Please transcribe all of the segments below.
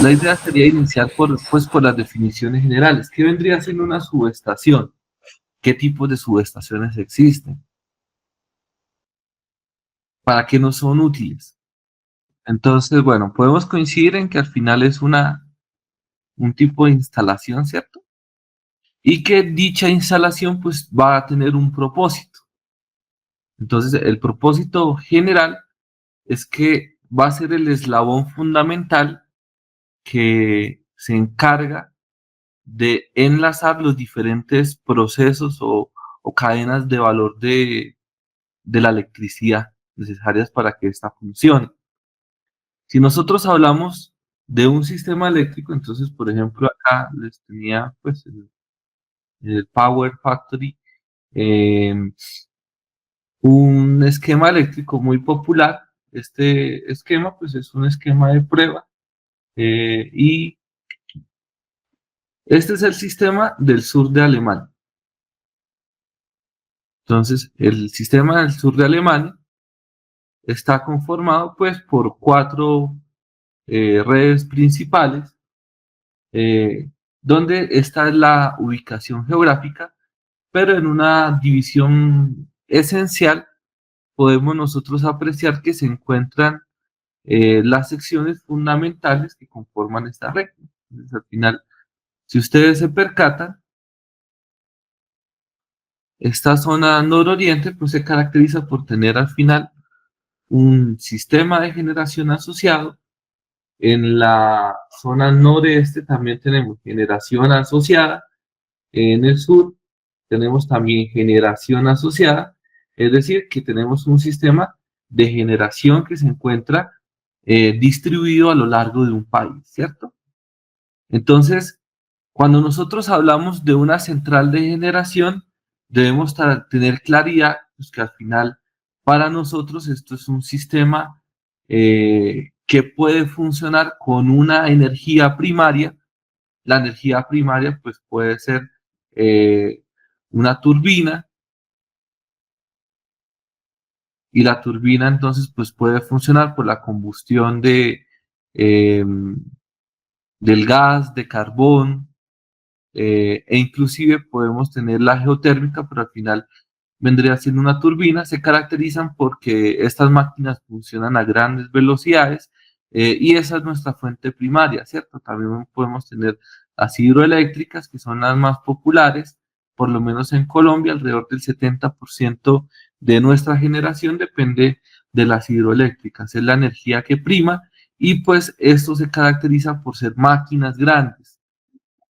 La idea sería iniciar por las definiciones generales. ¿Qué vendría siendo una subestación? ¿Qué tipos de subestaciones existen? ¿Para qué no son útiles? Entonces, bueno, podemos coincidir en que al final es un tipo de instalación, ¿cierto? Y que dicha instalación pues va a tener un propósito. Entonces, el propósito general es que va a ser el eslabón fundamental que se encarga de enlazar los diferentes procesos o cadenas de valor de la electricidad necesarias para que ésta funcione. Si nosotros hablamos de un sistema eléctrico, entonces, por ejemplo, acá les tenía pues el Power Factory, eh, un esquema eléctrico muy popular. Este esquema pues es un esquema de prueba y este es el sistema del sur de Alemania. Entonces, el sistema del sur de Alemania está conformado pues por cuatro redes principales, eh, donde esta es la ubicación geográfica, pero en una división esencial podemos nosotros apreciar que se encuentran las secciones fundamentales que conforman esta red. Entonces, al final, si ustedes se percatan, esta zona nororiente pues se caracteriza por tener al final un sistema de generación asociado. En la zona noreste también tenemos generación asociada. En el sur tenemos también generación asociada. Es decir, que tenemos un sistema de generación que se encuentra distribuido a lo largo de un país, ¿cierto? Entonces, cuando nosotros hablamos de una central de generación, debemos tener claridad, pues, que al final para nosotros esto es un sistema que puede funcionar con una energía primaria. La energía primaria pues puede ser eh, una turbina, y la turbina entonces pues puede funcionar por la combustión eh, del gas, de carbón, e inclusive podemos tener la geotérmica, pero al final vendría siendo una turbina. Se caracterizan porque estas máquinas funcionan a grandes velocidades y esa es nuestra fuente primaria, ¿cierto? También podemos tener las hidroeléctricas, que son las más populares, por lo menos en Colombia, alrededor del 70% de nuestra generación depende de las hidroeléctricas, es la energía que prima y pues esto se caracteriza por ser máquinas grandes.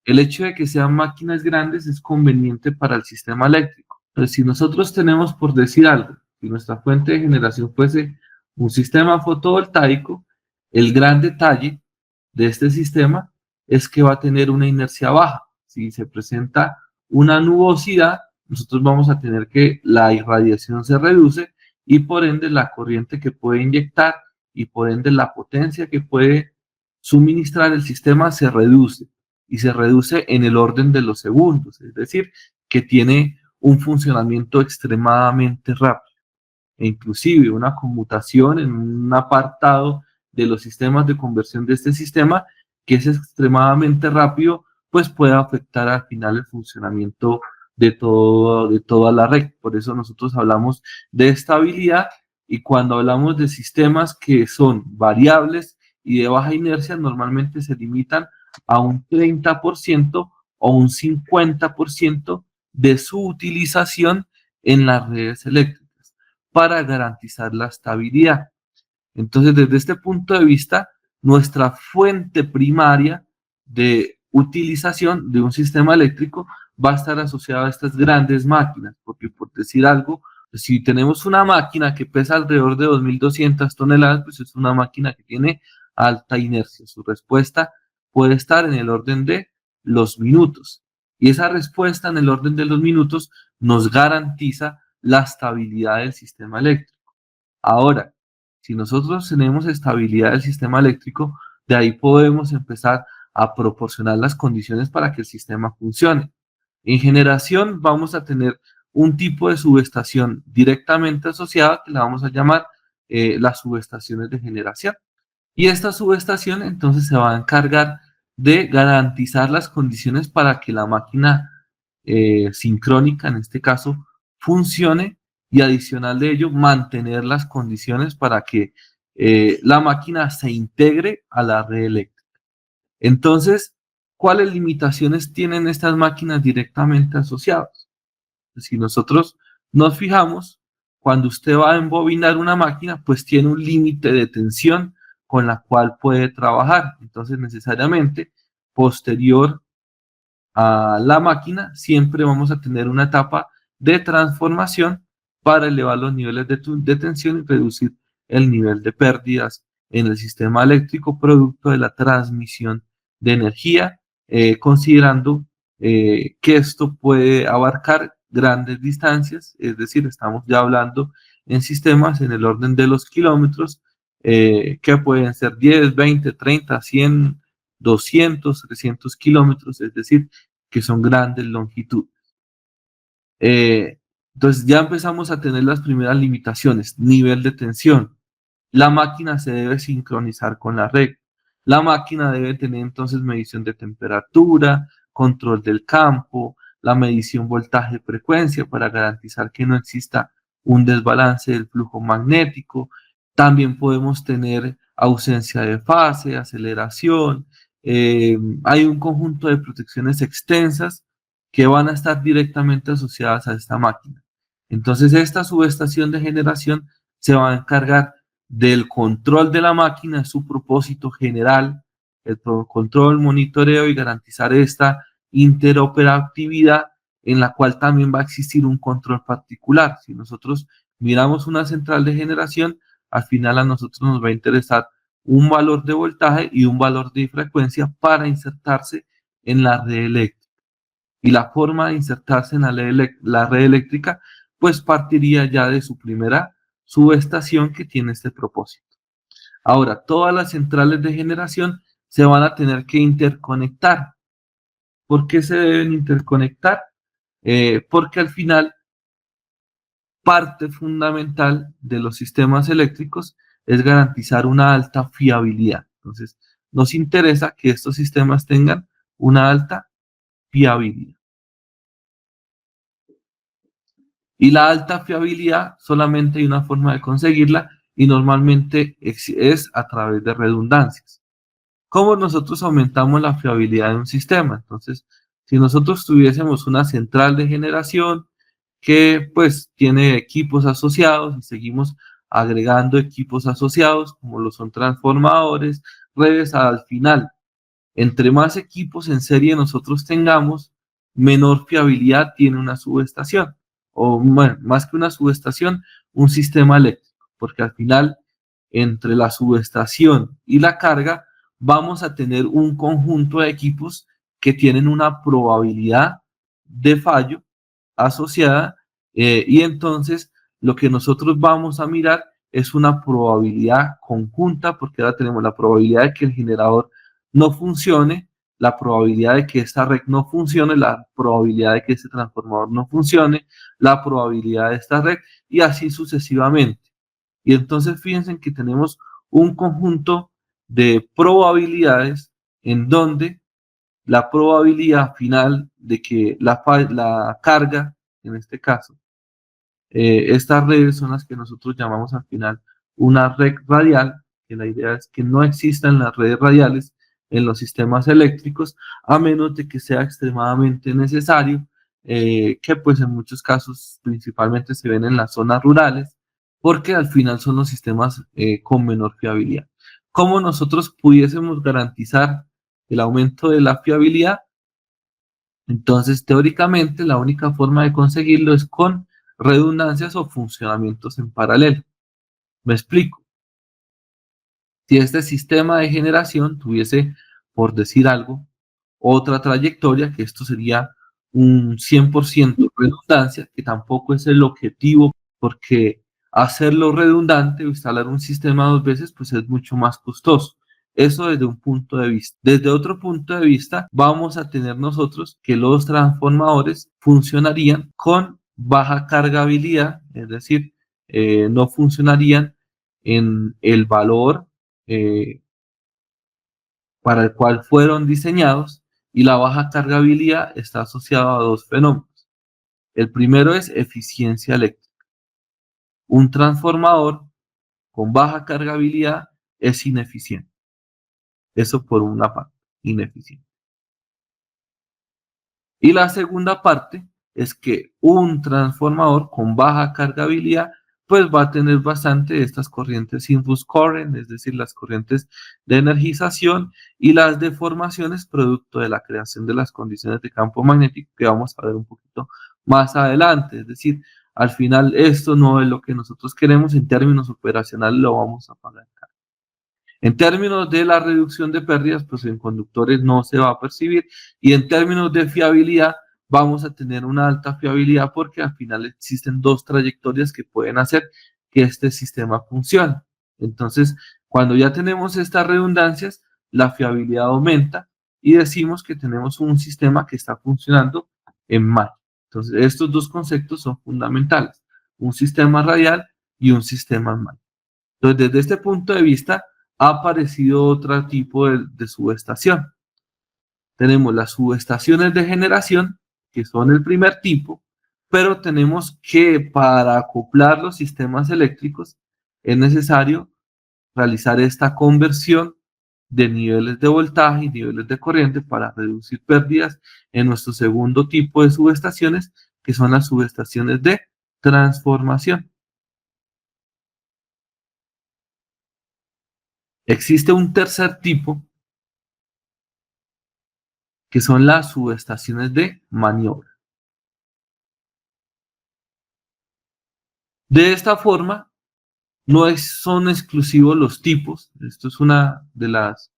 El hecho de que sean máquinas grandes es conveniente para el sistema eléctrico. Entonces, si nosotros tenemos, por decir algo, si nuestra fuente de generación fuese un sistema fotovoltaico, el gran detalle de este sistema es que va a tener una inercia baja. Si se presenta una nubosidad, nosotros vamos a tener que la irradiación se reduce y por ende la corriente que puede inyectar y por ende la potencia que puede suministrar el sistema se reduce y se reduce en el orden de los segundos, es decir, que tiene un funcionamiento extremadamente rápido. E inclusive una conmutación en un apartado de los sistemas de conversión de este sistema que es extremadamente rápido, pues puede afectar al final el funcionamiento de toda la red. Por eso nosotros hablamos de estabilidad y cuando hablamos de sistemas que son variables y de baja inercia, normalmente se limitan a un 30% o un 50% de su utilización en las redes eléctricas para garantizar la estabilidad. Entonces, desde este punto de vista, nuestra fuente primaria de utilización de un sistema eléctrico va a estar asociada a estas grandes máquinas, porque por decir algo, si tenemos una máquina que pesa alrededor de 2.200 toneladas, pues es una máquina que tiene alta inercia. Su respuesta puede estar en el orden de los minutos. Y esa respuesta en el orden de los minutos nos garantiza la estabilidad del sistema eléctrico. Ahora, si nosotros tenemos estabilidad del sistema eléctrico, de ahí podemos empezar a proporcionar las condiciones para que el sistema funcione. En generación vamos a tener un tipo de subestación directamente asociada que la vamos a llamar las subestaciones de generación. Y esta subestación entonces se va a encargar de garantizar las condiciones para que la máquina sincrónica, en este caso, funcione y adicional de ello, mantener las condiciones para que la máquina se integre a la red eléctrica. Entonces, ¿cuáles limitaciones tienen estas máquinas directamente asociadas? Si nosotros nos fijamos, cuando usted va a embobinar una máquina, pues tiene un límite de tensión con la cual puede trabajar. Entonces, necesariamente, posterior a la máquina, siempre vamos a tener una etapa de transformación para elevar los niveles de tensión y reducir el nivel de pérdidas en el sistema eléctrico producto de la transmisión de energía, considerando que esto puede abarcar grandes distancias, es decir, estamos ya hablando en sistemas en el orden de los kilómetros, que pueden ser 10, 20, 30, 100, 200, 300 kilómetros, es decir, que son grandes longitudes. Entonces ya empezamos a tener las primeras limitaciones, nivel de tensión. La máquina se debe sincronizar con la red. La máquina debe tener entonces medición de temperatura, control del campo, la medición voltaje-frecuencia para garantizar que no exista un desbalance del flujo magnético. También podemos tener ausencia de fase, aceleración. Hay un conjunto de protecciones extensas que van a estar directamente asociadas a esta máquina. Entonces, esta subestación de generación se va a encargar del control de la máquina, su propósito general, el control, monitoreo y garantizar esta interoperatividad en la cual también va a existir un control particular. Si nosotros miramos una central de generación, al final a nosotros nos va a interesar un valor de voltaje y un valor de frecuencia para insertarse en la red eléctrica. Y la forma de insertarse en la red eléctrica, pues partiría ya de su primera subestación que tiene este propósito. Ahora, todas las centrales de generación se van a tener que interconectar. ¿Por qué se deben interconectar? Porque al final, parte fundamental de los sistemas eléctricos es garantizar una alta fiabilidad. Entonces, nos interesa que estos sistemas tengan una alta fiabilidad. Y la alta fiabilidad solamente hay una forma de conseguirla y normalmente es a través de redundancias. ¿Cómo nosotros aumentamos la fiabilidad de un sistema? Entonces, si nosotros tuviésemos una central de generación que pues tiene equipos asociados y seguimos agregando equipos asociados como lo son transformadores, redes al final, entre más equipos en serie nosotros tengamos, menor fiabilidad tiene una subestación. O bueno, más que una subestación, un sistema eléctrico. Porque al final, entre la subestación y la carga, vamos a tener un conjunto de equipos que tienen una probabilidad de fallo asociada, y entonces lo que nosotros vamos a mirar es una probabilidad conjunta, porque ahora tenemos la probabilidad de que el generador no funcione, la probabilidad de que esta red no funcione, la probabilidad de que este transformador no funcione, la probabilidad de esta red y así sucesivamente. Y entonces fíjense que tenemos un conjunto de probabilidades en donde la probabilidad final de que la carga, en este caso, estas redes son las que nosotros llamamos al final una red radial, que la idea es que no existan las redes radiales en los sistemas eléctricos, a menos de que sea extremadamente necesario, que pues en muchos casos principalmente se ven en las zonas rurales, porque al final son los sistemas con menor fiabilidad. ¿Cómo nosotros pudiésemos garantizar el aumento de la fiabilidad? Entonces, teóricamente, la única forma de conseguirlo es con redundancias o funcionamientos en paralelo. Me explico. Si este sistema de generación tuviese, por decir algo, otra trayectoria, que esto sería un 100% redundancia, que tampoco es el objetivo, porque hacerlo redundante o instalar un sistema dos veces, pues es mucho más costoso. Eso desde un punto de vista. Desde otro punto de vista, vamos a tener nosotros que los transformadores funcionarían con baja cargabilidad, es decir, no funcionarían en el valor para el cual fueron diseñados, y la baja cargabilidad está asociada a dos fenómenos. El primero es eficiencia eléctrica. Un transformador con baja cargabilidad es ineficiente. Eso por una parte, ineficiente. Y la segunda parte es que un transformador con baja cargabilidad pues va a tener bastante de estas corrientes infus current, es decir, las corrientes de energización y las deformaciones producto de la creación de las condiciones de campo magnético que vamos a ver un poquito más adelante. Es decir, al final esto no es lo que nosotros queremos, en términos operacionales lo vamos a pagar. En términos de la reducción de pérdidas, pues en conductores no se va a percibir, y en términos de fiabilidad vamos a tener una alta fiabilidad porque al final existen dos trayectorias que pueden hacer que este sistema funcione. Entonces, cuando ya tenemos estas redundancias, la fiabilidad aumenta y decimos que tenemos un sistema que está funcionando en marcha. Entonces, estos dos conceptos son fundamentales, un sistema radial y un sistema en marcha. Entonces, desde este punto de vista, ha aparecido otro tipo de subestación. Tenemos las subestaciones de generación, que son el primer tipo, pero tenemos que para acoplar los sistemas eléctricos es necesario realizar esta conversión de niveles de voltaje y niveles de corriente para reducir pérdidas en nuestro segundo tipo de subestaciones, que son las subestaciones de transformación. Existe un tercer tipo, que son las subestaciones de maniobra. De esta forma, no son exclusivos los tipos, esto es una de las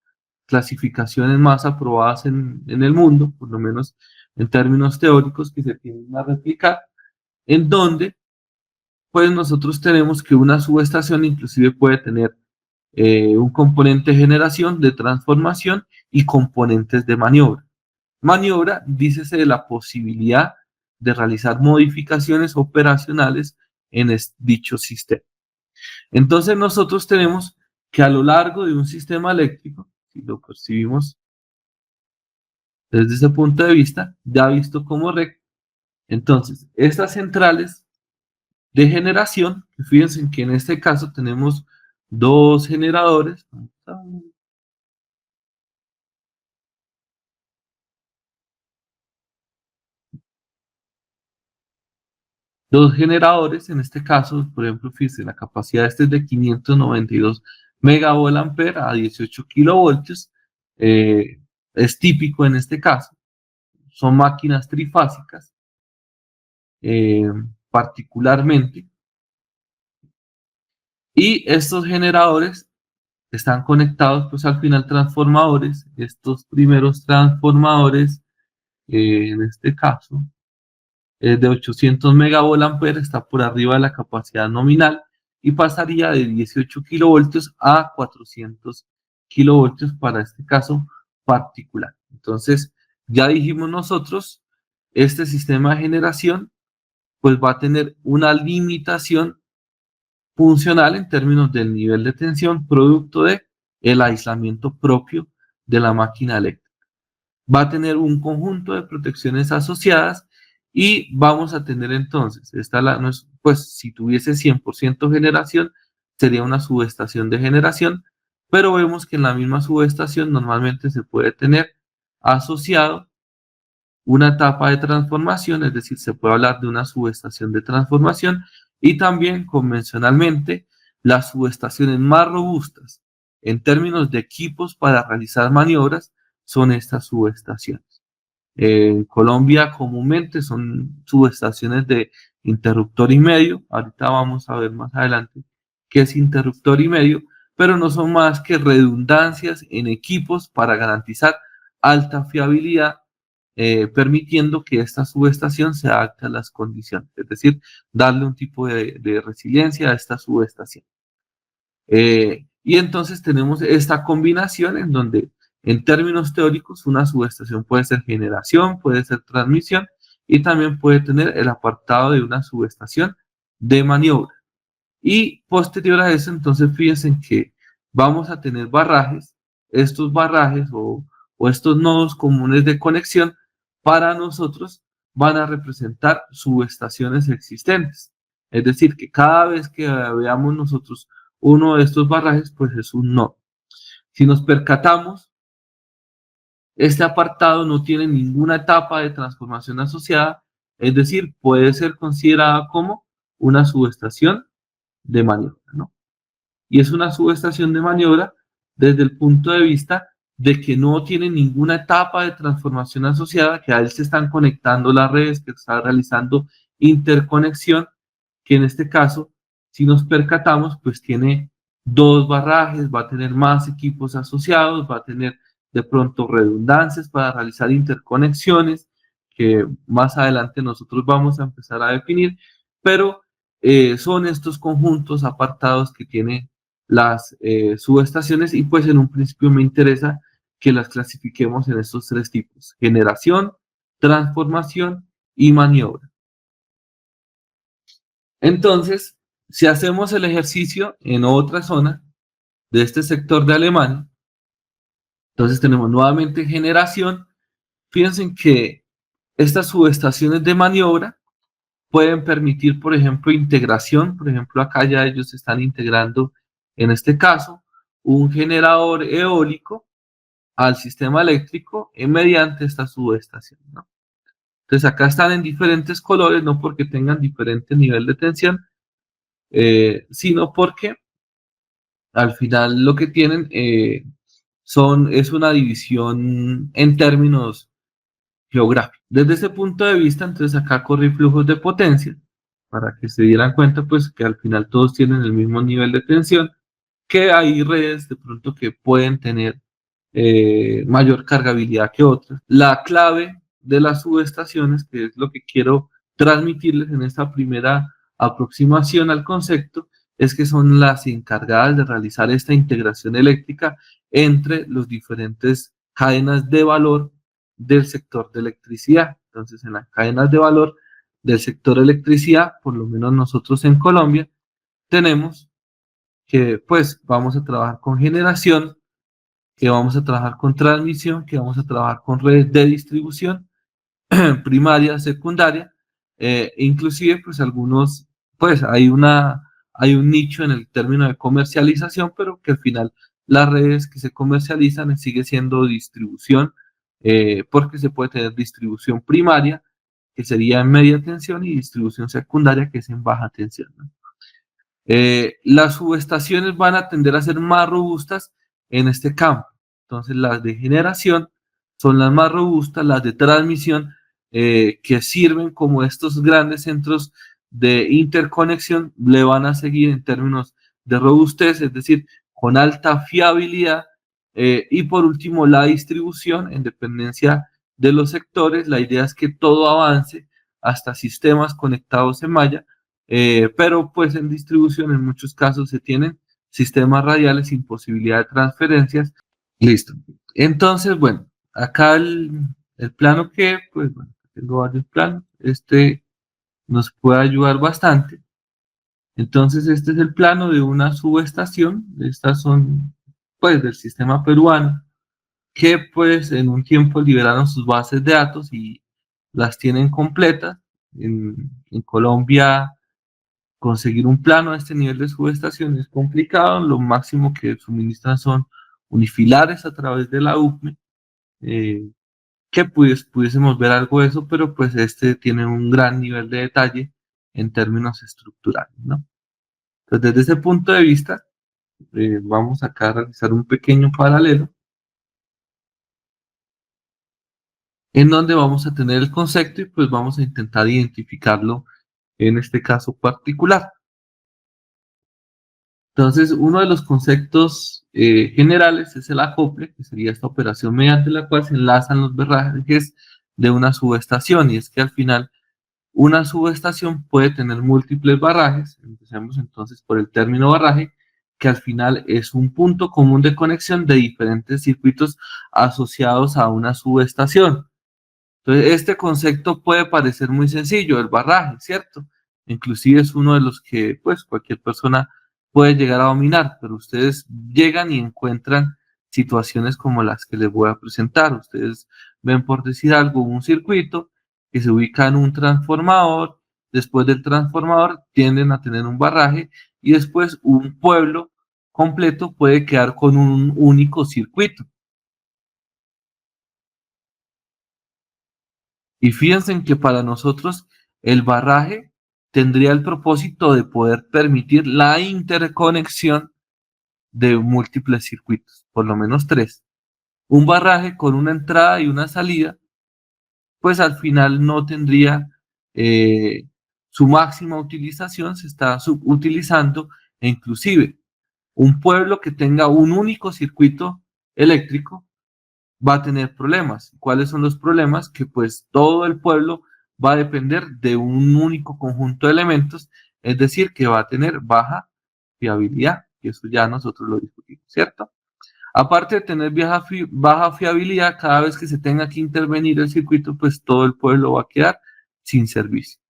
clasificaciones más aprobadas en el mundo, por lo menos en términos teóricos que se tienen a replicar, en donde pues nosotros tenemos que una subestación inclusive puede tener un componente de generación, de transformación y componentes de maniobra. Maniobra, dícese de la posibilidad de realizar modificaciones operacionales en dicho sistema. Entonces nosotros tenemos que a lo largo de un sistema eléctrico, si lo percibimos desde ese punto de vista, ya visto como recto, entonces estas centrales de generación, fíjense que en este caso tenemos dos generadores, en este caso, por ejemplo, fíjense, la capacidad este es de 592 megavolt a 18 kilovoltios, es típico en este caso, son máquinas trifásicas, eh, particularmente, y estos generadores están conectados pues al final transformadores, estos primeros transformadores, en este caso, de 800 megavolt está por arriba de la capacidad nominal y pasaría de 18 kilovoltios a 400 kilovoltios para este caso particular. Entonces, ya dijimos nosotros, este sistema de generación pues va a tener una limitación funcional en términos del nivel de tensión producto de el aislamiento propio de la máquina eléctrica. Va a tener un conjunto de protecciones asociadas y vamos a tener entonces, pues si tuviese 100% generación, sería una subestación de generación, pero vemos que en la misma subestación normalmente se puede tener asociado una etapa de transformación, es decir, se puede hablar de una subestación de transformación, y también convencionalmente las subestaciones más robustas en términos de equipos para realizar maniobras son estas subestaciones. En Colombia comúnmente son subestaciones de interruptor y medio, ahorita vamos a ver más adelante qué es interruptor y medio, pero no son más que redundancias en equipos para garantizar alta fiabilidad, permitiendo que esta subestación se adapte a las condiciones, es decir, darle un tipo de resiliencia a esta subestación. Y entonces tenemos esta combinación en donde, en términos teóricos, una subestación puede ser generación, puede ser transmisión y también puede tener el apartado de una subestación de maniobra. Y posterior a eso, entonces fíjense que vamos a tener barrajes, estos barrajes o estos nodos comunes de conexión para nosotros van a representar subestaciones existentes. Es decir, que cada vez que veamos nosotros uno de estos barrajes, pues es un nodo. Si nos percatamos, este apartado no tiene ninguna etapa de transformación asociada, es decir, puede ser considerada como una subestación de maniobra, ¿no? Y es una subestación de maniobra desde el punto de vista de que no tiene ninguna etapa de transformación asociada, que a él se están conectando las redes, que está realizando interconexión, que en este caso, si nos percatamos, pues tiene dos barrajes, va a tener más equipos asociados, va a tener de pronto redundancias para realizar interconexiones, que más adelante nosotros vamos a empezar a definir, pero son estos conjuntos apartados que tiene las subestaciones y pues en un principio me interesa que las clasifiquemos en estos tres tipos: generación, transformación y maniobra. Entonces, si hacemos el ejercicio en otra zona de este sector de Alemania, entonces tenemos nuevamente generación. Fíjense que estas subestaciones de maniobra pueden permitir, por ejemplo, integración. Por ejemplo, acá ya ellos están integrando, en este caso, un generador eólico al sistema eléctrico mediante esta subestación, ¿no? Entonces acá están en diferentes colores, no porque tengan diferente nivel de tensión, sino porque al final lo que tienen es una división en términos geográficos. Desde ese punto de vista, entonces acá corre flujos de potencia, para que se dieran cuenta pues que al final todos tienen el mismo nivel de tensión, que hay redes de pronto que pueden tener mayor cargabilidad que otras. La clave de las subestaciones, que es lo que quiero transmitirles en esta primera aproximación al concepto, es que son las encargadas de realizar esta integración eléctrica entre los diferentes cadenas de valor del sector de electricidad. Entonces, en las cadenas de valor del sector electricidad, por lo menos nosotros en Colombia, tenemos que pues vamos a trabajar con generación, que vamos a trabajar con transmisión, que vamos a trabajar con redes de distribución primaria, secundaria, inclusive pues algunos, pues hay un nicho en el término de comercialización, pero que al final las redes que se comercializan sigue siendo distribución, porque se puede tener distribución primaria, que sería en media tensión, y distribución secundaria, que es en baja tensión, ¿no? Las subestaciones van a tender a ser más robustas en este campo. Entonces, las de generación son las más robustas, las de transmisión, que sirven como estos grandes centros de interconexión, le van a seguir en términos de robustez, es decir, con alta fiabilidad. Y por último, la distribución, en dependencia de los sectores, la idea es que todo avance hasta sistemas conectados en malla, pero pues en distribución en muchos casos se tienen sistemas radiales sin posibilidad de transferencias. Listo. Entonces, bueno, acá el plano que, pues bueno, tengo varios planos. Este nos puede ayudar bastante. Entonces, este es el plano de una subestación. Estas son, pues, del sistema peruano, que pues en un tiempo liberaron sus bases de datos y las tienen completas. En Colombia, conseguir un plano a este nivel de subestación es complicado. Lo máximo que suministran son unifilares a través de la UCME, eh, que pudiésemos ver algo de eso, pero pues este tiene un gran nivel de detalle en términos estructurales, ¿no? Entonces, desde ese punto de vista, vamos acá a realizar un pequeño paralelo en donde vamos a tener el concepto y pues vamos a intentar identificarlo en este caso particular. Entonces, uno de los conceptos generales es el acople, que sería esta operación mediante la cual se enlazan los barrajes de una subestación, y es que al final una subestación puede tener múltiples barrajes. Empecemos entonces por el término barraje, que al final es un punto común de conexión de diferentes circuitos asociados a una subestación. Entonces, este concepto puede parecer muy sencillo, el barraje, ¿cierto? Inclusive es uno de los que, pues, cualquier persona puede llegar a dominar, pero ustedes llegan y encuentran situaciones como las que les voy a presentar. Ustedes ven, por decir algo, un circuito que se ubica en un transformador, después del transformador tienden a tener un barraje y después un pueblo completo puede quedar con un único circuito. Y fíjense en que para nosotros el barraje tendría el propósito de poder permitir la interconexión de múltiples circuitos, por lo menos tres. Un barraje con una entrada y una salida, pues al final no tendría eh, su máxima utilización, se está subutilizando e inclusive un pueblo que tenga un único circuito eléctrico va a tener problemas. ¿Cuáles son los problemas? Que pues todo el pueblo va a depender de un único conjunto de elementos, es decir, que va a tener baja fiabilidad, y eso ya nosotros lo discutimos, ¿cierto? Aparte de tener baja fiabilidad, cada vez que se tenga que intervenir el circuito, pues todo el pueblo va a quedar sin servicio.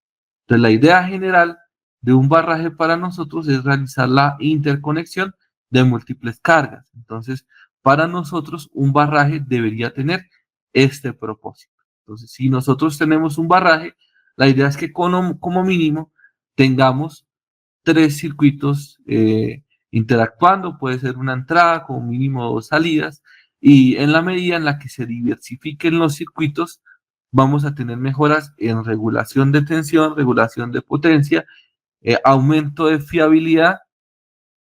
Entonces, la idea general de un barraje para nosotros es realizar la interconexión de múltiples cargas. Entonces, para nosotros, un barraje debería tener este propósito. Entonces, si nosotros tenemos un barraje, la idea es que como mínimo tengamos tres circuitos interactuando, puede ser una entrada, como mínimo dos salidas, y en la medida en la que se diversifiquen los circuitos, vamos a tener mejoras en regulación de tensión, regulación de potencia, aumento de fiabilidad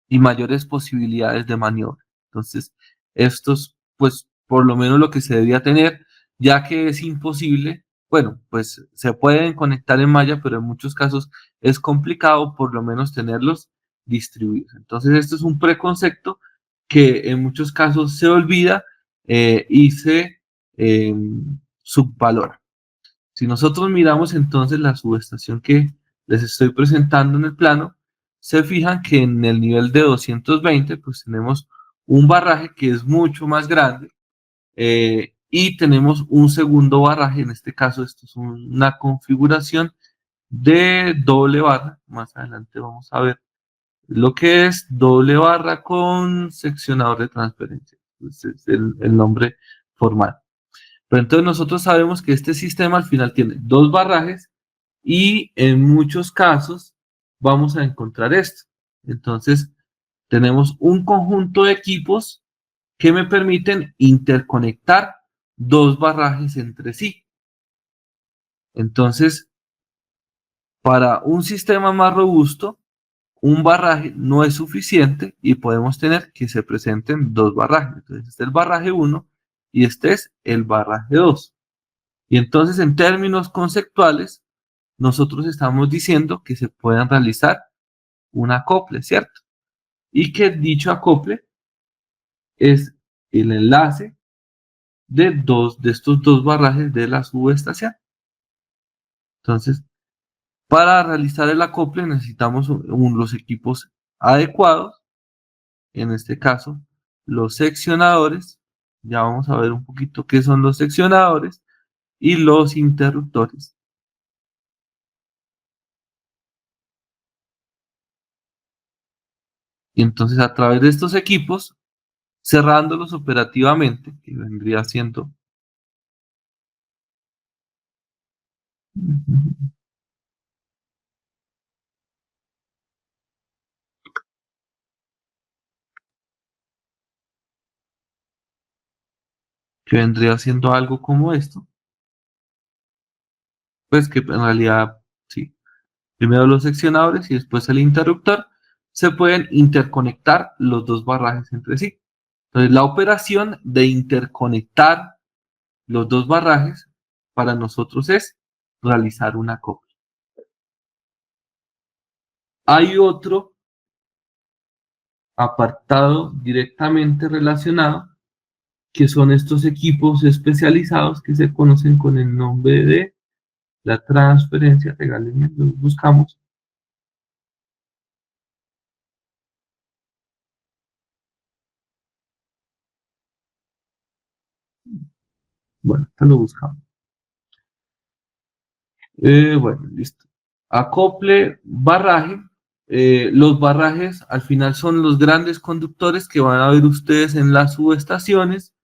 y mayores posibilidades de maniobra. Entonces, estos, pues, por lo menos lo que se debía tener, ya que es imposible, bueno, pues se pueden conectar en malla, pero en muchos casos es complicado por lo menos tenerlos distribuidos. Entonces, esto es un preconcepto que en muchos casos se olvida y se eh, subvalora. Si nosotros miramos entonces la subestación que les estoy presentando en el plano, se fijan que en el nivel de 220 pues tenemos un barraje que es mucho más grande y tenemos un segundo barraje, en este caso esto es una configuración de doble barra, más adelante vamos a ver lo que es doble barra con seccionador de transferencia, ese es el nombre formal. Pero entonces nosotros sabemos que este sistema al final tiene dos barrajes y en muchos casos vamos a encontrar esto. Entonces tenemos un conjunto de equipos que me permiten interconectar dos barrajes entre sí. Entonces, para un sistema más robusto, un barraje no es suficiente y podemos tener que se presenten dos barrajes. Entonces, este es el barraje 1 y este es el barraje 2. Y entonces, en términos conceptuales, nosotros estamos diciendo que se pueden realizar un acople, ¿cierto? Y que dicho acople es el enlace de estos dos barrajes de la subestación. Entonces, para realizar el acople necesitamos los equipos adecuados, en este caso, los seccionadores. Ya vamos a ver un poquito qué son los seccionadores y los interruptores. Y entonces, a través de estos equipos, cerrándolos operativamente, que vendría siendo, que vendría siendo algo como esto, pues que en realidad, sí, primero los seccionadores y después el interruptor, se pueden interconectar los dos barrajes entre sí. Entonces, la operación de interconectar los dos barrajes para nosotros es realizar una copia. Hay otro apartado directamente relacionado que son estos equipos especializados que se conocen con el nombre de la transferencia. Regálenme, los buscamos. Bueno, te lo buscamos. Bueno, listo. Acople barraje los barrajes al final son los grandes conductores que van a ver ustedes en las subestaciones.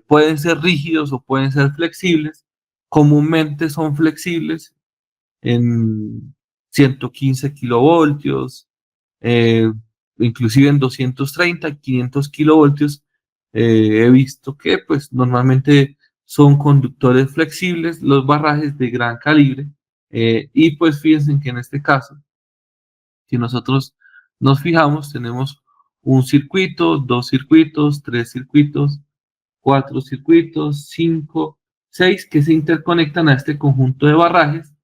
Pueden ser rígidos o pueden ser flexibles. Comúnmente son flexibles en 115 kilovoltios, eh, inclusive en 230, 500 kilovoltios. He visto que pues normalmente son conductores flexibles los barrajes de gran calibre, y pues fíjense que en este caso, si nosotros nos fijamos, tenemos un circuito, dos circuitos, tres circuitos, cuatro circuitos, cinco, seis que se interconectan a este conjunto de barrajes,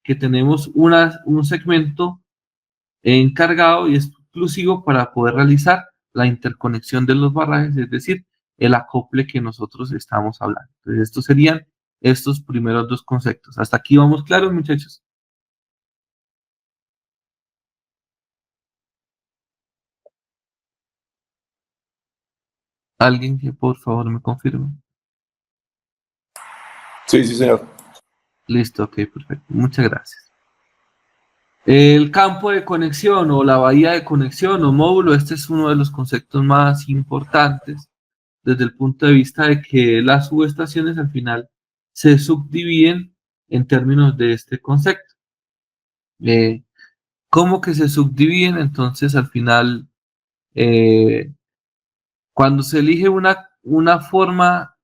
que tenemos un segmento encargado y exclusivo para poder realizar la interconexión de los barrajes, es decir, el acople que nosotros estamos hablando. Entonces, estos serían estos primeros dos conceptos. Hasta aquí vamos claros, muchachos. Alguien que por favor me confirme. Sí, sí, señor. Listo, ok, perfecto. Muchas gracias. El campo de conexión o la bahía de conexión o módulo, este es uno de los conceptos más importantes desde el punto de vista de que las subestaciones al final se subdividen en términos de este concepto. ¿Cómo que se subdividen? Entonces, al final, eh, cuando se elige una forma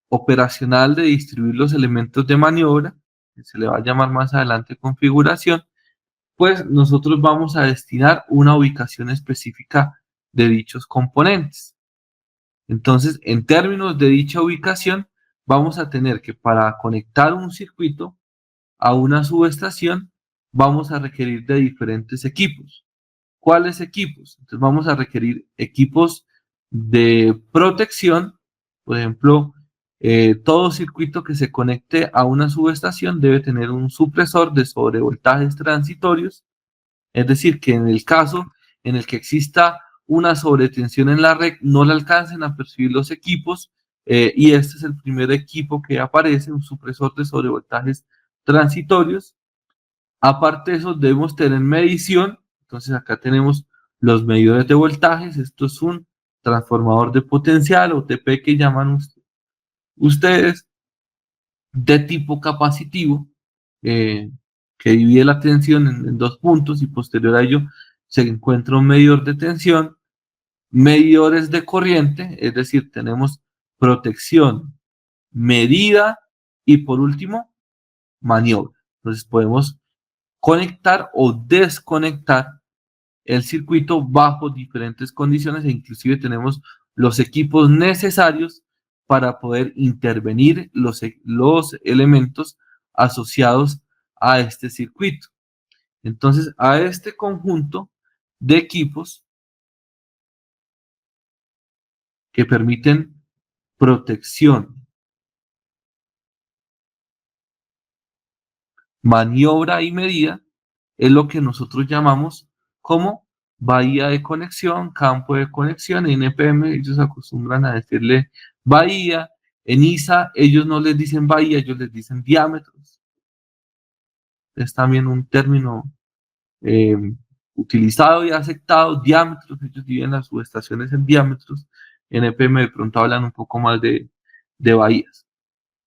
operacional de distribuir los elementos de maniobra, que se le va a llamar más adelante configuración, pues nosotros vamos a destinar una ubicación específica de dichos componentes. Entonces, en términos de dicha ubicación, vamos a tener que para conectar un circuito a una subestación, vamos a requerir de diferentes equipos. ¿Cuáles equipos? Entonces, vamos a requerir equipos de protección. Por ejemplo, todo circuito que se conecte a una subestación debe tener un supresor de sobrevoltajes transitorios. Es decir, que en el caso en el que exista una sobretensión en la red, no la alcancen a percibir los equipos, y este es el primer equipo que aparece, un supresor de sobrevoltajes transitorios. Aparte de eso, debemos tener medición. Entonces acá tenemos los medidores de voltajes. Esto es un transformador de potencial o TP que llaman ustedes, de tipo capacitivo, eh, que divide la tensión en dos puntos y posterior a ello se encuentra un medidor de tensión, medidores de corriente, es decir, tenemos protección, medida y por último, maniobra. Entonces podemos conectar o desconectar el circuito bajo diferentes condiciones e inclusive tenemos los equipos necesarios para poder intervenir los elementos asociados a este circuito. Entonces, a este conjunto de equipos que permiten protección, maniobra y medida, es lo que nosotros llamamos como bahía de conexión, campo de conexión. En NPM ellos acostumbran a decirle bahía. En ISA ellos no les dicen bahía, ellos les dicen diámetros. Es también un término eh, utilizado y aceptado, diámetros. Ellos dividen las subestaciones en diámetros. En NPM de pronto hablan un poco más de bahías.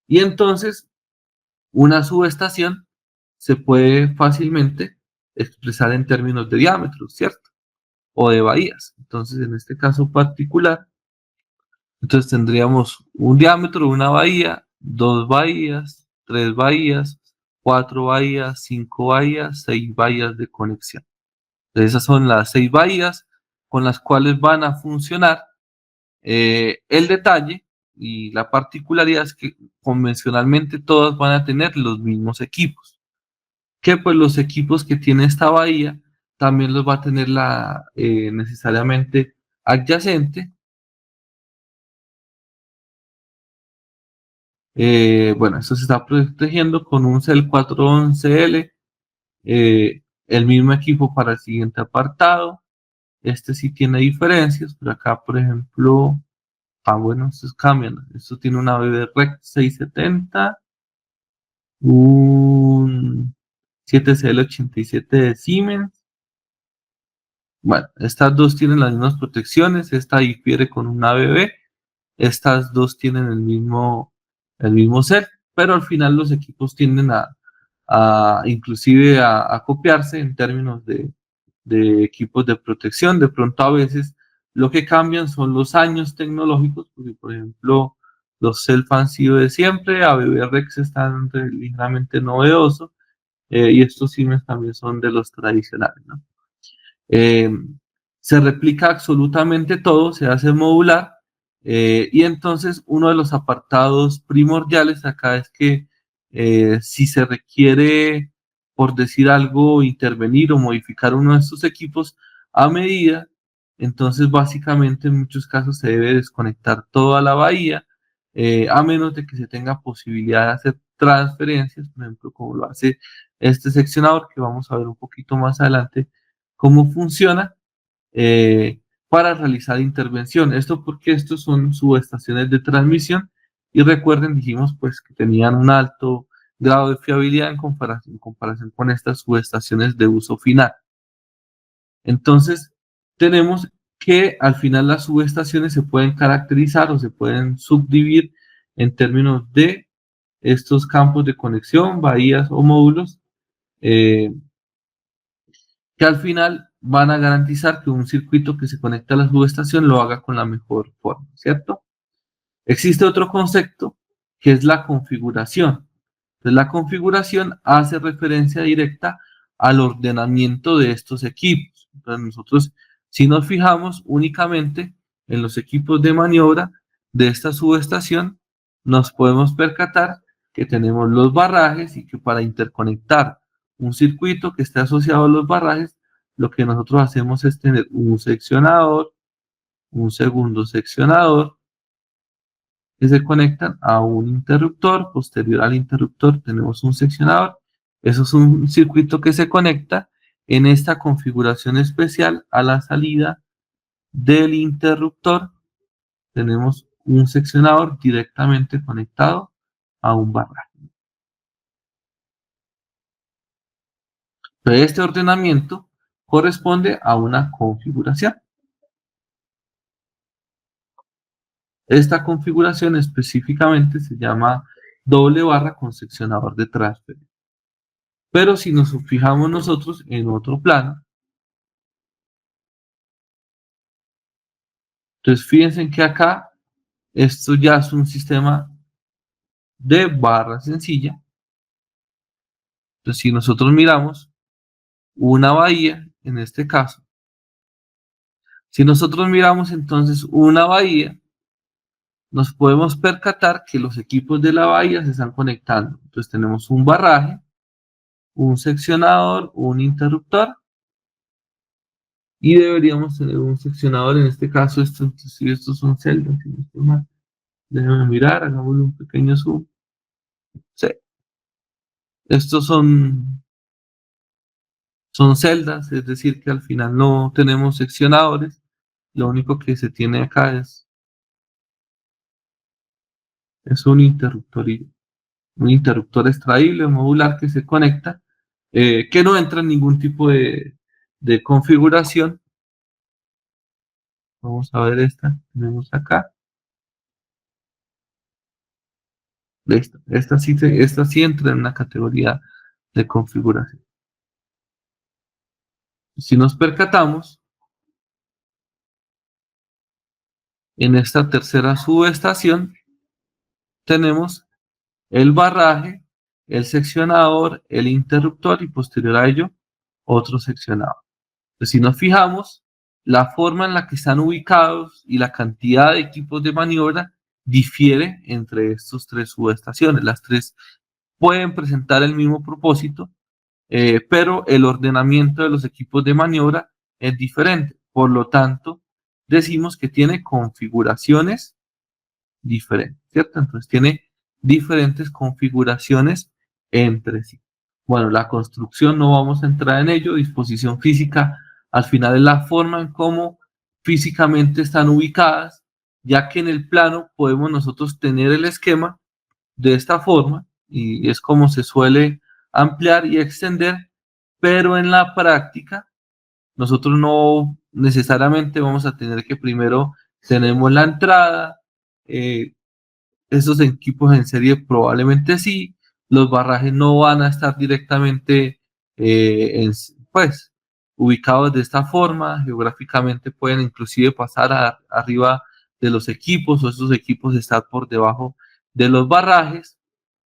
Y entonces, una subestación se puede fácilmente expresar en términos de diámetros, ¿cierto? O de bahías. Entonces, en este caso particular, entonces tendríamos un diámetro, una bahía, dos bahías, tres bahías, cuatro bahías, cinco bahías, seis bahías de conexión. Entonces, esas son las seis bahías con las cuales van a funcionar. El detalle y la particularidad es que convencionalmente todas van a tener los mismos equipos, que pues los equipos que tiene esta bahía también los va a tener necesariamente adyacente. Bueno, esto se está protegiendo con un CEL 411L, el mismo equipo para el siguiente apartado. Este sí tiene diferencias, pero acá, por ejemplo, bueno, estos cambian. Esto tiene una BB-REC 670, un 7CL87 de Siemens, Bueno, estas dos tienen las mismas protecciones, esta difiere con una ABB, estas dos tienen el mismo set, pero al final los equipos tienden inclusive a copiarse en términos de equipos de protección. De pronto a veces lo que cambian son los años tecnológicos, porque por ejemplo los Self han sido de siempre, ABB Rex están ligeramente novedosos, y estos Siemens también son de los tradicionales, ¿no? Eh, Se replica absolutamente todo, se hace modular, y entonces uno de los apartados primordiales acá es que si se requiere, por decir algo, intervenir o modificar uno de estos equipos a medida, entonces básicamente en muchos casos se debe desconectar toda la bahía, a menos de que se tenga posibilidad de hacer transferencias, por ejemplo, como lo hace este seccionador, que vamos a ver un poquito más adelante cómo funciona, eh, para realizar intervención. Esto porque estos son subestaciones de transmisión y recuerden, dijimos pues que tenían un alto grado de fiabilidad en comparación con estas subestaciones de uso final. Entonces, tenemos que al final las subestaciones se pueden caracterizar o se pueden subdividir en términos de estos campos de conexión, bahías o módulos, eh, que al final van a garantizar que un circuito que se conecta a la subestación lo haga con la mejor forma, ¿cierto? Existe otro concepto que es la configuración. Entonces, la configuración hace referencia directa al ordenamiento de estos equipos. Entonces, nosotros, si nos fijamos únicamente en los equipos de maniobra de esta subestación, nos podemos percatar que tenemos los barrajes y que para interconectar un circuito que esté asociado a los barrajes, lo que nosotros hacemos es tener un seccionador, un segundo seccionador, que se conectan a un interruptor. Posterior al interruptor tenemos un seccionador. Eso es un circuito que se conecta en esta configuración especial a la salida del interruptor. Tenemos un seccionador directamente conectado a un barraje. Pero este ordenamiento corresponde a una configuración. Esta configuración específicamente se llama doble barra con seccionador de transferencia. Pero si nos fijamos nosotros en otro plano, entonces fíjense que acá esto ya es un sistema de barra sencilla. Entonces si nosotros miramos una bahía, en este caso, si nosotros miramos entonces una bahía, nos podemos percatar que los equipos de la bahía se están conectando. Entonces tenemos un barraje, un seccionador, un interruptor, y deberíamos tener un seccionador. En este caso, estos son celdas, si no estoy mal. Déjenme mirar, hagámosle un pequeño zoom. Sí, estos son celdas, es decir, que al final no tenemos seccionadores. Lo único que se tiene acá es un interruptor extraíble modular que se conecta, que no entra en ningún tipo de configuración. Vamos a ver esta, tenemos acá. Esta sí entra en una categoría de configuración. Si nos percatamos, en esta tercera subestación tenemos el barraje, el seccionador, el interruptor y posterior a ello otro seccionador. Entonces, si nos fijamos, la forma en la que están ubicados y la cantidad de equipos de maniobra difiere entre estos tres subestaciones. Las tres pueden presentar el mismo propósito, pero el ordenamiento de los equipos de maniobra es diferente. Por lo tanto, decimos que tiene configuraciones diferentes, ¿cierto? Entonces tiene diferentes configuraciones entre sí. Bueno, la construcción no vamos a entrar en ello, disposición física al final es la forma en cómo físicamente están ubicadas, ya que en el plano podemos nosotros tener el esquema de esta forma y es como se suele ampliar y extender, pero en la práctica nosotros no necesariamente vamos a tener que primero tenemos la entrada, eh, esos equipos en serie probablemente sí, los barrajes no van a estar directamente pues ubicados de esta forma, geográficamente pueden inclusive pasar arriba de los equipos o esos equipos estar por debajo de los barrajes.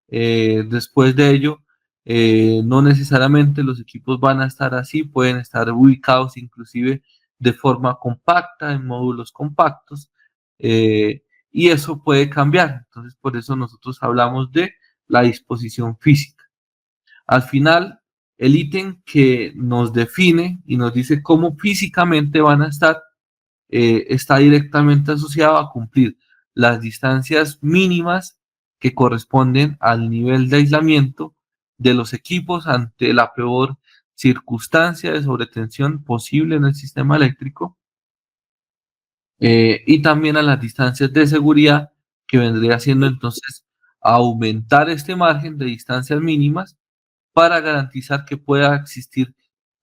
Después de ello, no necesariamente los equipos van a estar así, pueden estar ubicados inclusive de forma compacta, en módulos compactos, y eso puede cambiar. Entonces, por eso nosotros hablamos de la disposición física. Al final, el ítem que nos define y nos dice cómo físicamente van a estar está directamente asociado a cumplir las distancias mínimas que corresponden al nivel de aislamiento de los equipos ante la peor circunstancia de sobretensión posible en el sistema eléctrico, y también a las distancias de seguridad que vendría siendo entonces aumentar este margen de distancias mínimas para garantizar que pueda existir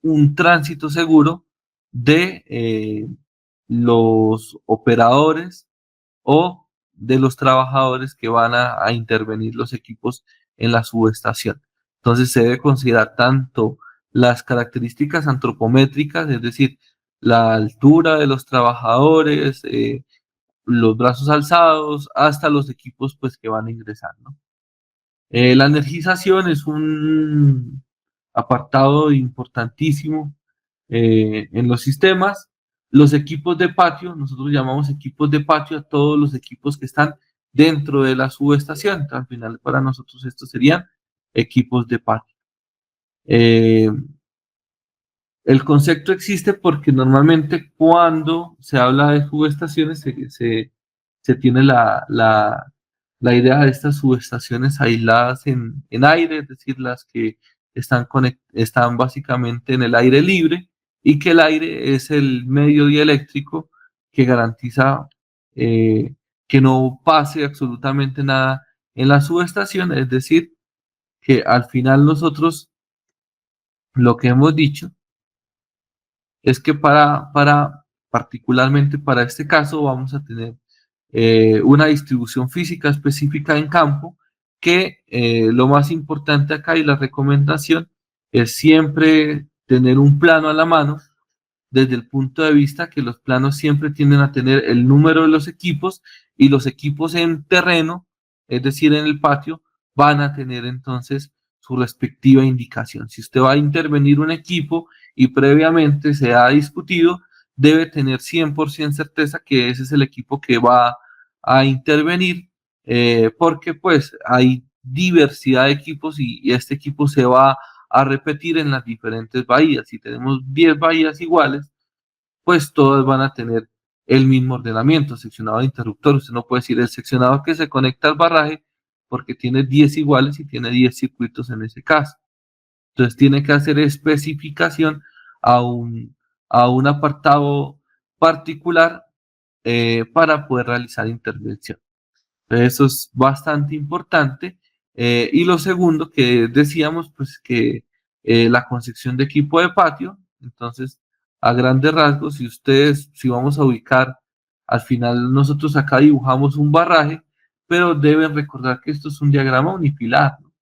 un tránsito seguro de los operadores o de los trabajadores que van a intervenir los equipos en la subestación. Entonces se debe considerar tanto las características antropométricas, es decir, la altura de los trabajadores, los brazos alzados, hasta los equipos pues que van a ingresar, ¿no? La energización es un apartado importantísimo en los sistemas. Los equipos de patio, nosotros llamamos equipos de patio a todos los equipos que están dentro de la subestación. Al final, para nosotros estos serían equipos de patio. Eh, el concepto existe porque normalmente cuando se habla de subestaciones se tiene la idea de estas subestaciones aisladas en aire, es decir, las que están básicamente en el aire libre y que el aire es el medio dieléctrico que garantiza eh, que no pase absolutamente nada en la subestación, es decir, que al final nosotros lo que hemos dicho es que particularmente para este caso, vamos a tener una distribución física específica en campo, que lo más importante acá y la recomendación es siempre tener un plano a la mano desde el punto de vista que los planos siempre tienden a tener el número de los equipos y los equipos en terreno, es decir, en el patio, van a tener entonces su respectiva indicación. Si usted va a intervenir un equipo y previamente se ha discutido, debe tener 100% certeza que ese es el equipo que va a intervenir, porque pues hay diversidad de equipos y este equipo se va a repetir en las diferentes bahías. Si tenemos 10 bahías iguales, pues todas van a tener el mismo ordenamiento, seccionado de interruptor. Usted no puede decir el seccionado que se conecta al barraje porque tiene 10 iguales y tiene 10 circuitos en ese caso. Entonces tiene que hacer especificación a un apartado particular para poder realizar intervención. Eso es bastante importante. Y lo segundo que decíamos, pues que la concepción de equipo de patio, entonces, a grandes rasgos, si vamos a ubicar, al final nosotros acá dibujamos un barraje, pero deben recordar que esto es un diagrama unifilar, ¿no?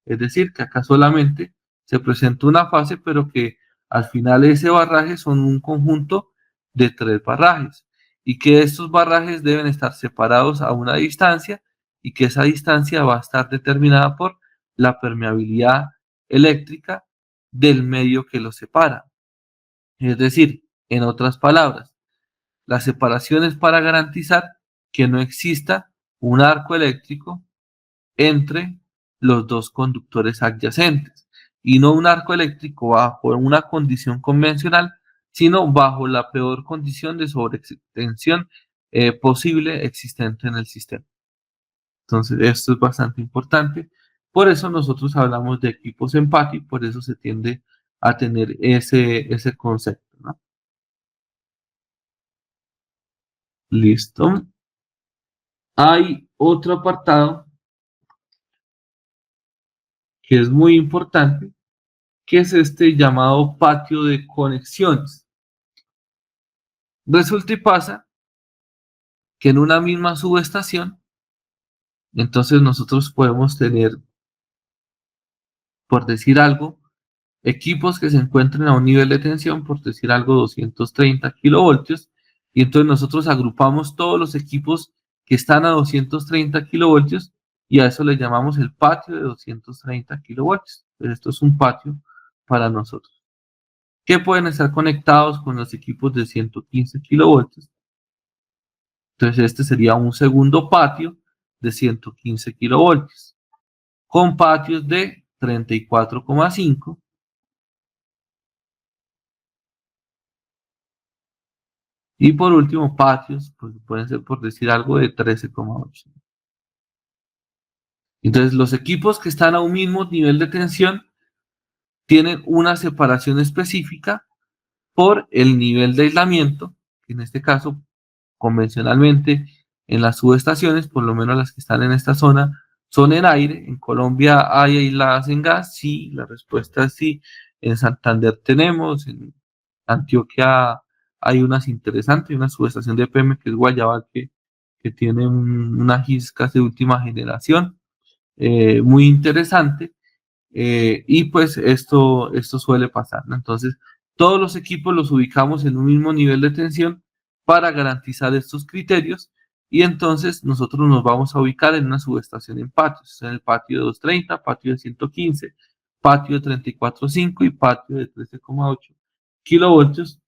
Es decir, que acá solamente se presenta una fase, pero que al final ese barraje son un conjunto de 3 barrajes y que estos barrajes deben estar separados a una distancia y que esa distancia va a estar determinada por la permeabilidad eléctrica del medio que los separa. Es decir, en otras palabras, la separación es para garantizar que no exista un arco eléctrico entre los dos conductores adyacentes y no un arco eléctrico bajo una condición convencional, sino bajo la peor condición de sobreextensión posible existente en el sistema. Entonces, esto es bastante importante. Por eso nosotros hablamos de equipos en patio, por eso se tiende a tener ese concepto, ¿no? Listo. Hay otro apartado que es muy importante que es este llamado patio de conexiones. Resulta y pasa que en una misma subestación, entonces nosotros podemos tener, por decir algo, equipos que se encuentren a un nivel de tensión, por decir algo, 230 kilovoltios, y entonces nosotros agrupamos todos los equipos que están a 230 kilovoltios y a eso le llamamos el patio de 230 kilovoltios. Entonces, esto es un patio para nosotros, que pueden estar conectados con los equipos de 115 kilovoltios. Entonces, este sería un segundo patio de 115 kilovoltios, con patios de 34,5. Y por último, patios, pues pueden ser por decir algo de 13,8. Entonces, los equipos que están a un mismo nivel de tensión tienen una separación específica por el nivel de aislamiento, que en este caso, convencionalmente, en las subestaciones, por lo menos las que están en esta zona, son en aire. En Colombia hay aisladas en gas, sí, la respuesta es sí. En Santander tenemos, en Antioquia hay unas interesantes, una subestación de PM que es Guayabal, que tiene unas giscas de última generación, muy interesante. Y pues esto suele pasar, ¿no? Entonces, todos los equipos los ubicamos en un mismo nivel de tensión para garantizar estos criterios y entonces nosotros nos vamos a ubicar en una subestación en patios, en el patio de 230, patio de 115, patio de 34,5 y patio de 13,8 kilovoltios,